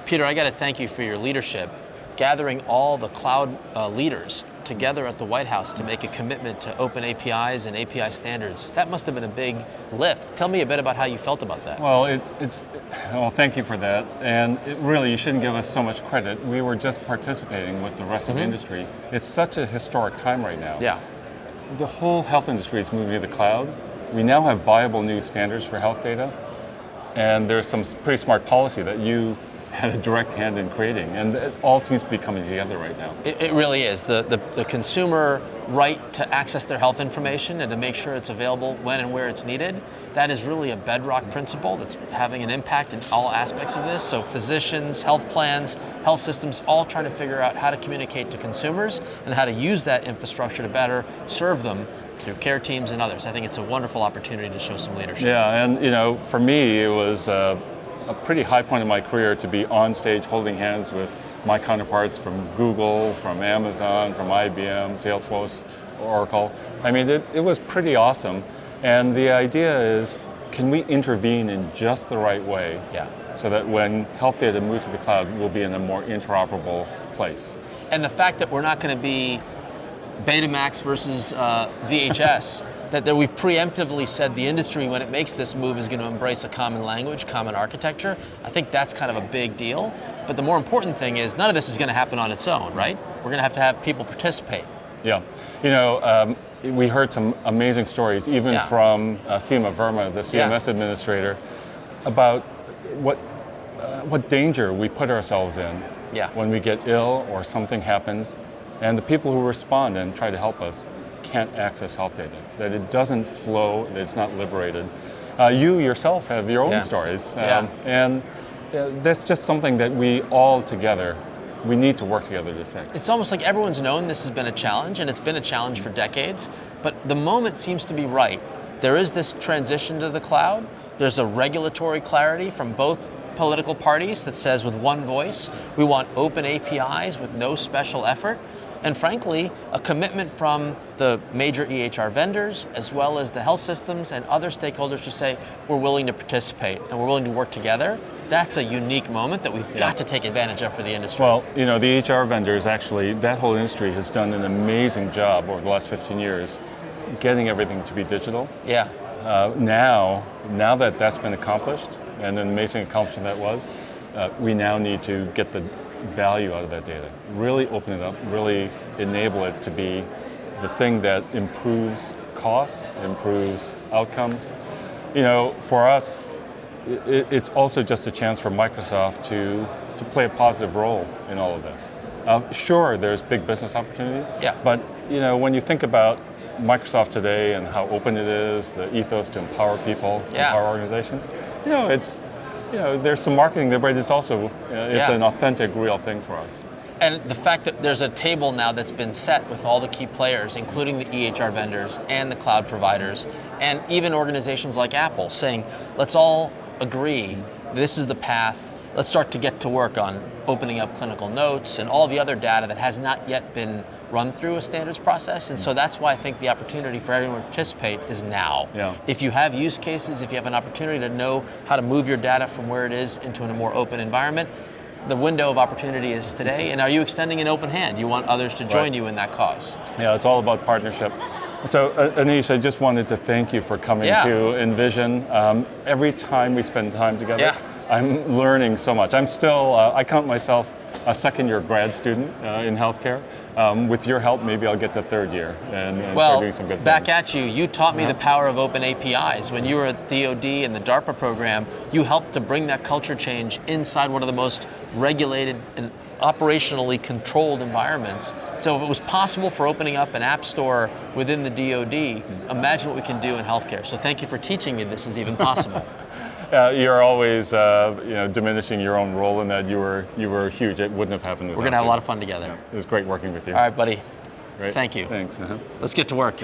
Peter, I got to thank you for your leadership, gathering all the cloud leaders together at the White House to make a commitment to open APIs and API standards. That must have been a big lift. Tell me a bit about how you felt about that. Well, thank you for that. And really, you shouldn't give us so much credit. We were just participating with the rest of the industry. It's such a historic time right now. Yeah. The whole health industry is moving to the cloud. We now have viable new standards for health data. And there's some pretty smart policy that you had a direct hand in creating, and it all seems to be coming together right now. It really is. The consumer right to access their health information and to make sure it's available when and where it's needed, that is really a bedrock principle that's having an impact in all aspects of this. So physicians, health plans, health systems, all trying to figure out how to communicate to consumers and how to use that infrastructure to better serve them through care teams and others. I think it's a wonderful opportunity to show some leadership. Yeah, and for me, it was a pretty high point in my career to be on stage holding hands with my counterparts from Google, from Amazon, from IBM, Salesforce, Oracle. I mean, it was pretty awesome. And the idea is, can we intervene in just the right way so that when health data moves to the cloud, we'll be in a more interoperable place? And the fact that we're not going to be Betamax versus VHS, that we've preemptively said the industry, when it makes this move, is going to embrace a common language, common architecture. I think that's kind of a big deal. But the more important thing is none of this is going to happen on its own, right? We're going to have people participate. Yeah. We heard some amazing stories, even from Seema Verma, the CMS administrator, about what danger we put ourselves in when we get ill or something happens, and the people who respond and try to help us can't access health data, that it doesn't flow, that it's not liberated. You yourself have your own stories, and that's just something that we all together, we need to work together to fix. It's almost like everyone's known this has been a challenge, and it's been a challenge for decades, but the moment seems to be right. There is this transition to the cloud. There's a regulatory clarity from both political parties that says with one voice, we want open APIs with no special effort. And frankly, a commitment from the major EHR vendors, as well as the health systems and other stakeholders to say, we're willing to participate and we're willing to work together. That's a unique moment that we've got to take advantage of for the industry. Well, the EHR vendors, actually, that whole industry has done an amazing job over the last 15 years getting everything to be digital. Yeah. Now that that's been accomplished, and an amazing accomplishment that was, we now need to get the value out of that data. Really open it up, really enable it to be the thing that improves costs, improves outcomes. For us, it's also just a chance for Microsoft to play a positive role in all of this. Sure, there's big business opportunity, but when you think about Microsoft today and how open it is, the ethos to empower people, empower organizations, there's some marketing there, but it's also it's an authentic, real thing for us. And the fact that there's a table now that's been set with all the key players, including the EHR vendors and the cloud providers, and even organizations like Apple saying, let's all agree this is the path. Let's start to get to work on opening up clinical notes and all the other data that has not yet been run through a standards process. And so that's why I think the opportunity for everyone to participate is now. If you have use cases, if you have an opportunity to know how to move your data from where it is into a more open environment, the window of opportunity is today. And are you extending an open hand? You want others to join you in that cause? Yeah, it's all about partnership. So Aneesh, I just wanted to thank you for coming to Envision. Every time we spend time together, I'm learning so much. I'm still, I count myself a second-year grad student in healthcare. With your help, maybe I'll get to third year and start doing some good things. Back at you. You taught me the power of open APIs. When you were at DoD and the DARPA program, you helped to bring that culture change inside one of the most regulated and operationally controlled environments. So if it was possible for opening up an app store within the DoD, imagine what we can do in healthcare. So thank you for teaching me this is even possible. You're always diminishing your own role in that. You were huge. It wouldn't have happened without you. We're going to have a lot of fun together. It was great working with you. All right, buddy. Great. Thank you. Thanks. Let's get to work.